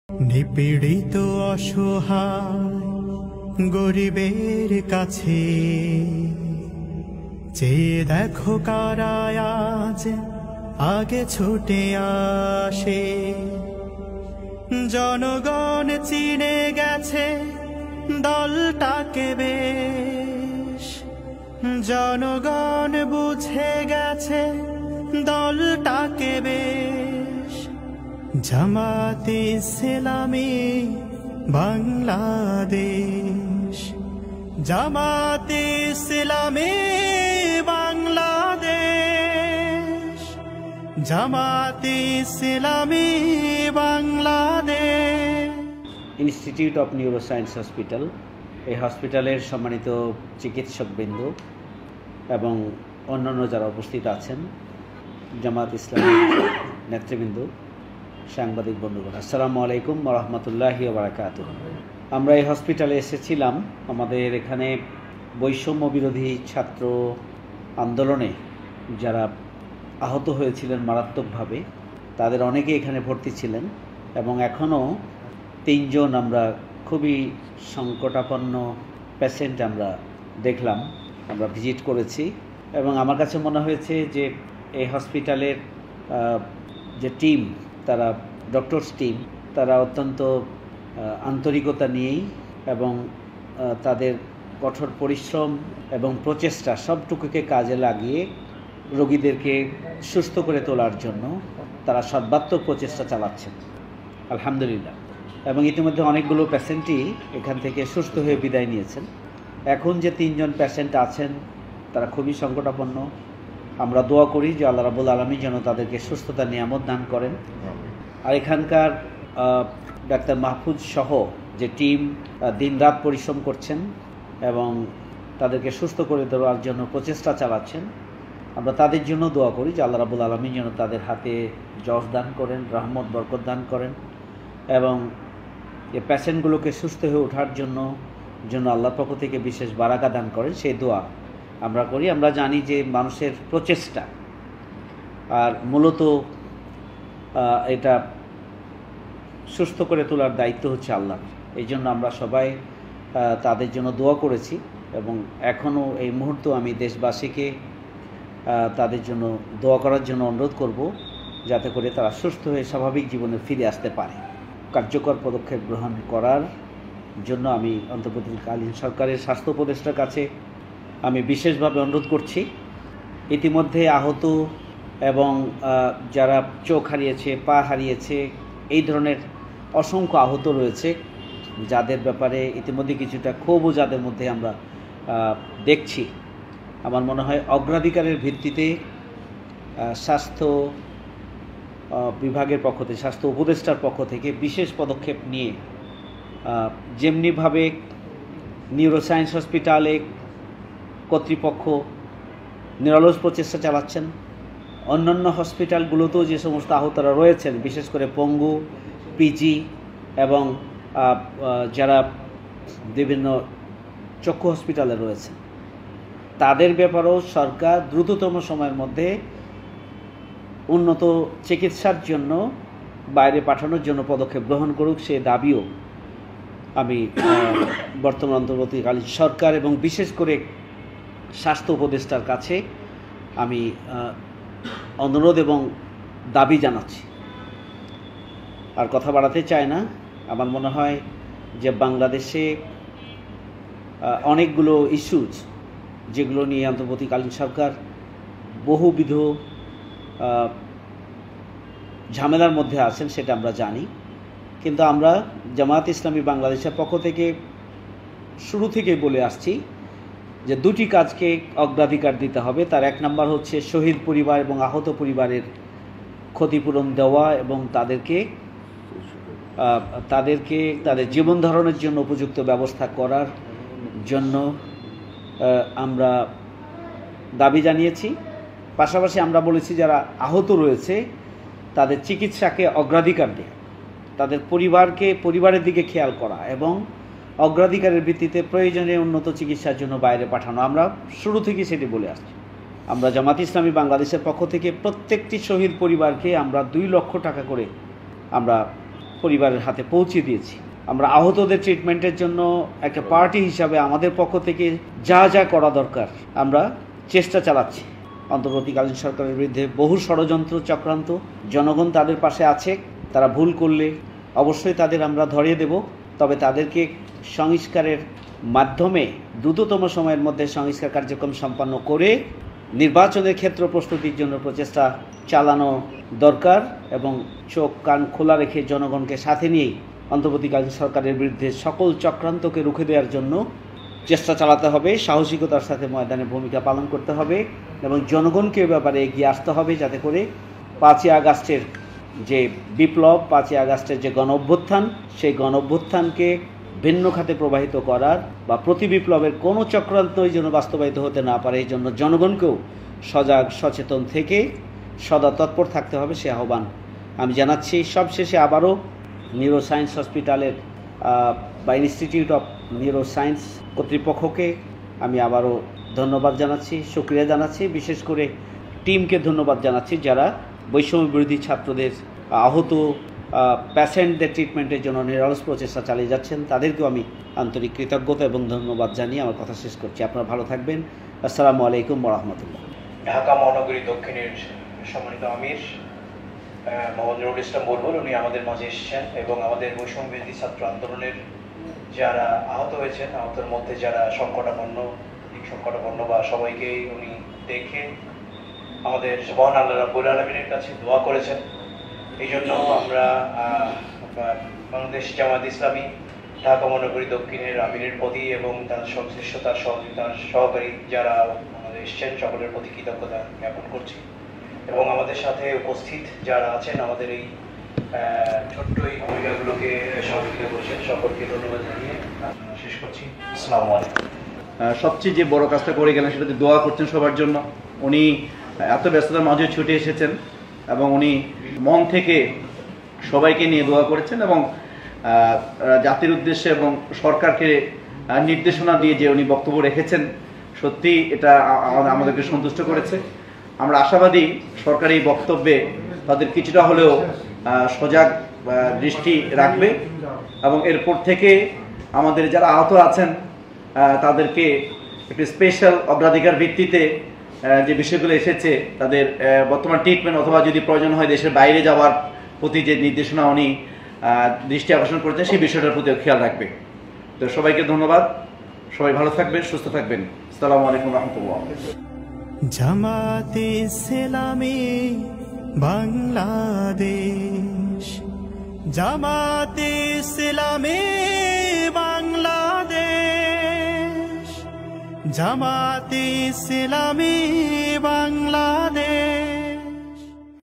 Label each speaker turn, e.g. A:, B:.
A: নিপীড়িত অসহায় গরিবের কাছে চেয়ে দেখো কারা আজ আগে ছুটে আসে। জনগণ চিনে গেছে দলটাকে বেশ, জনগণ বুঝে গেছে দলটাকে বেশ। জামাতে ইসলামী বাংলাদেশ, জামাতে ইসলামী বাংলাদেশ, জামাতে ইসলামী Bangladesh.
B: Institute of neuroscience hospital, এই হসপিটালের সম্মানিত চিকিৎসকবৃন্দ এবং অন্যান্য যারা উপস্থিত আছেন, জামাত ইসলামী নেতৃবৃন্দ, সাংবাদিক বন্ধুগণ, আসসালামু আলাইকুম ওয়া রাহমাতুল্লাহি ওয়া বারাকাতুহু। আমরা এই হসপিটালে এসেছিলাম আমাদের এখানে বৈষম্য বিরোধী ছাত্র আন্দোলনে যারা আহত হয়েছিলেন মারাত্মকভাবে, তাদের অনেকে এখানে ভর্তি ছিলেন এবং এখনও 3 জন আমরা খুবই সংকটাপন্ন পেশেন্ট আমরা দেখলাম, আমরা ভিজিট করেছি এবং আমার কাছে মনে হয়েছে যে এই হসপিটালের যে টিম, তারা ডক্টরস টিম, তারা অত্যন্ত আন্তরিকতা নিয়েই এবং তাদের কঠোর পরিশ্রম এবং প্রচেষ্টা সবটুকুকে কাজে লাগিয়ে রোগীদেরকে সুস্থ করে তোলার জন্য তারা সর্বাত্মক প্রচেষ্টা চালাচ্ছেন, আলহামদুলিল্লাহ। এবং ইতিমধ্যে অনেকগুলো পেশেন্টই এখান থেকে সুস্থ হয়ে বিদায় নিয়েছেন। এখন যে 3 জন পেশেন্ট আছেন তারা খুবই সংকটাপন্ন। আমরা দোয়া করি যে আল্লাহ রাব্বুল আলামিন যেন তাদেরকে সুস্থতার নিয়ামত দান করেন। আর এখানকার ডাক্তার মাহফুজ সহ যে টিম দিনরাত পরিশ্রম করছেন এবং তাদেরকে সুস্থ করে দেওয়ার জন্য প্রচেষ্টা চালাচ্ছেন, আমরা তাদের জন্য দোয়া করি যে আল্লাহ রাব্বুল আলামিন যেন তাদের হাতে যশ দান করেন, রহমত বরকত দান করেন এবং এই পেশেন্টগুলোকে সুস্থ হয়ে ওঠার জন্য আল্লাহর পক্ষ থেকে বিশেষ বারাকা দান করেন, সেই দোয়া আমরা করি। আমরা জানি যে মানুষের প্রচেষ্টা আর মূলত এটা সুস্থ করে তোলার দায়িত্ব হচ্ছে আল্লাহ। এই জন্য আমরা সবাই তাদের জন্য দোয়া করেছি এবং এখনও এই মুহূর্তে আমি দেশবাসীকে তাদের জন্য দোয়া করার জন্য অনুরোধ করব, যাতে করে তারা সুস্থ হয়ে স্বাভাবিক জীবনে ফিরে আসতে পারে। কার্যকর পদক্ষেপ গ্রহণ করার জন্য আমি অন্তর্বর্তীকালীন সরকারের স্বাস্থ্য উপদেষ্টার কাছে আমি বিশেষভাবে অনুরোধ করছি। ইতিমধ্যে আহত এবং যারা চোখ হারিয়েছে, পা হারিয়েছে, এই ধরনের অসংখ্য আহত রয়েছে, যাদের ব্যাপারে ইতিমধ্যে কিছুটা ক্ষোভও যাদের মধ্যে আমরা দেখছি। আমার মনে হয় অগ্রাধিকারের ভিত্তিতে স্বাস্থ্য বিভাগের পক্ষ থেকে, স্বাস্থ্য উপদেষ্টার পক্ষ থেকে বিশেষ পদক্ষেপ নিয়ে যেমনিভাবে নিউরোসায়েন্স হসপিটালে কর্তৃপক্ষ নিরলস প্রচেষ্টা চালাচ্ছেন, অন্যান্য হসপিটালগুলোতেও যে সমস্ত আহতরা রয়েছেন, বিশেষ করে পঙ্গু, পিজি এবং যারা বিভিন্ন চক্ষু হসপিটালে রয়েছে, তাদের ব্যাপারেও সরকার দ্রুততম সময়ের মধ্যে উন্নত চিকিৎসার জন্য বাইরে পাঠানোর জন্য পদক্ষেপ গ্রহণ করুক, সে দাবিও আমি বর্তমান অন্তর্বর্তীকালীন সরকার এবং বিশেষ করে স্বাস্থ্য উপদেষ্টার কাছে আমি অনুরোধ এবং দাবি জানাচ্ছি। আর কথা বাড়াতে চাই না। আমার মনে হয় যে বাংলাদেশে অনেকগুলো ইস্যুজ যেগুলো নিয়ে অন্তর্বর্তীকালীন সরকার বহুবিধ ঝামেলার মধ্যে আছেন, সেটা আমরা জানি। কিন্তু আমরা জামাত ইসলামী বাংলাদেশের পক্ষ থেকে শুরু থেকে বলে আসছি যে 2টি কাজকে অগ্রাধিকার দিতে হবে। তার 1 নম্বর হচ্ছে শহীদ পরিবার এবং আহত পরিবারের ক্ষতিপূরণ দেওয়া এবং তাদের জীবন ধারণের জন্য উপযুক্ত ব্যবস্থা করার জন্য আমরা দাবি জানিয়েছি। পাশাপাশি আমরা বলেছি যারা আহত রয়েছে তাদের চিকিৎসাকে অগ্রাধিকার দেওয়া, তাদের পরিবারের দিকে খেয়াল করা এবং অগ্রাধিকারের ভিত্তিতে প্রয়োজনীয় উন্নত চিকিৎসার জন্য বাইরে পাঠানো। আমরা শুরু থেকে সেটি বলে আসছি। আমরা জামাত ইসলামী বাংলাদেশের পক্ষ থেকে প্রত্যেকটি শহীদ পরিবারকে আমরা 2 লক্ষ টাকা করে আমরা পরিবারের হাতে পৌঁছে দিয়েছি। আমরা আহতদের ট্রিটমেন্টের জন্য একটা পার্টি হিসাবে আমাদের পক্ষ থেকে যা যা করা দরকার আমরা চেষ্টা চালাচ্ছি। অন্তর্বর্তীকালীন সরকারের বিরুদ্ধে বহু ষড়যন্ত্র চক্রান্ত, জনগণ তাদের পাশে আছে। তারা ভুল করলে অবশ্যই তাদের আমরা ধরিয়ে দেব, তবে তাদেরকে সংস্কারের মাধ্যমে দ্রুততম সময়ের মধ্যে সংস্কার কার্যক্রম সম্পন্ন করে নির্বাচনের ক্ষেত্র প্রস্তুতির জন্য প্রচেষ্টা চালানো দরকার এবং চোখ কান খোলা রেখে জনগণকে সাথে নিয়েই অন্তর্বর্তীকালীন সরকারের বিরুদ্ধে সকল চক্রান্তকে রুখে দেওয়ার জন্য চেষ্টা চালাতে হবে। সাহসিকতার সাথে ময়দানে ভূমিকা পালন করতে হবে এবং জনগণকে এ ব্যাপারে এগিয়ে আসতে হবে, যাতে করে 5ই আগস্টের যে বিপ্লব, 5ই আগস্টের যে গণ অভ্যুত্থান, সেই গণ অভ্যুত্থানকে ভিন্ন খাতে প্রবাহিত করার বা প্রতি বিপ্লবের কোনো চক্রান্তই যেন বাস্তবায়িত হতে না পারে, এই জন্য জনগণকেও সজাগ সচেতন থেকে সদা তৎপর থাকতে হবে, সে আহ্বান আমি জানাচ্ছি। সবশেষে আবারও নিউরো সায়েন্স হসপিটালের বা ইনস্টিটিউট অফ নিউরো সায়েন্স কর্তৃপক্ষকে আমি আবারও ধন্যবাদ জানাচ্ছি, শুকরিয়া জানাচ্ছি। বিশেষ করে টিমকে ধন্যবাদ জানাচ্ছি যারা বৈষম্য বিরোধী ছাত্রদের আহত প্যাশেন্টদের ট্রিটমেন্টের জন্য নিরলস প্রচেষ্টা চালিয়ে যাচ্ছেন। তাদেরকেও আমি আন্তরিক কৃতজ্ঞতা এবং ধন্যবাদ জানিয়ে আমার কথা শেষ করছি। আপনারা ভালো থাকবেন। আসসালামু আলাইকুম ওয়া রাহমাতুল্লাহ।
C: ঢাকা মহানগরী দক্ষিণের সম্মানিত আমির মোহাম্মদ নুরুল ইসলাম বুলবুল, উনি আমাদের মাঝে এসেছেন এবং আমাদের বৈষম্য বিরোধী ছাত্র আন্দোলনের যারা আহত হয়েছেন, আহতের মধ্যে যারা সংকটাপন্ন বা সবাইকেই উনি দেখে আমাদের মহান আল্লাহ রাব্বুল আলামিনের কাছে দোয়া করেছেন। এই জন্য আমরা বাংলাদেশ জামায়াত ইসলামী ঢাকা মহানগরী দক্ষিণের আমিরের প্রতি এবং তার সংশ্লিষ্টতার সহযোগিতার সহকারী যারা আমাদের এসছেন সকলের প্রতি কৃতজ্ঞতা জ্ঞাপন করছি এবং আমাদের সাথে উপস্থিত যারা আছেন আমাদের এই ছোট্ট এই ভূমিকাগুলোকে সহযোগিতা করছেন, সকলকে ধন্যবাদ জানিয়ে শেষ করছি। আসসালামু আলাইকুম।
D: সবচেয়ে যে বড় কাজটা করে গেলেন সেটাতে দোয়া করছেন সবার জন্য। উনি এত ব্যস্ততার মাঝে ছুটে এসেছেন এবং উনি মন থেকে সবাইকে নিয়ে দোয়া করেছেন এবং জাতির উদ্দেশ্যে এবং সরকারকে নির্দেশনা দিয়ে যে উনি বক্তব্য রেখেছেন, সত্যি এটা আমাদেরকে সন্তুষ্ট করেছে। আমরা আশাবাদী সরকার এই বক্তব্যে তাদের কিছুটা হলেও সজাগ দৃষ্টি রাখবে এবং এরপর থেকে আমাদের যারা আহত আছেন তাদেরকে একটি স্পেশাল অগ্রাধিকার ভিত্তিতে যে বিষয়গুলো এসেছে তাদের বর্তমান ট্রিটমেন্ট অথবা যদি প্রয়োজন হয় দেশের বাইরে যাওয়ার প্রতি যে নির্দেশনা উনি দৃষ্টি আকর্ষণ করেছেন সেই বিষয়টার প্রতিও খেয়াল রাখবে। তো সবাইকে ধন্যবাদ, সবাই ভালো থাকবেন, সুস্থ থাকবেন। আসসালামু আলাইকুম ওয়া রাহমাতুল্লাহ।
A: জামাতে ইসলামী বাংলাদেশ, জামাতে ইসলামী বাংলাদেশ, জামাতে ইসলামী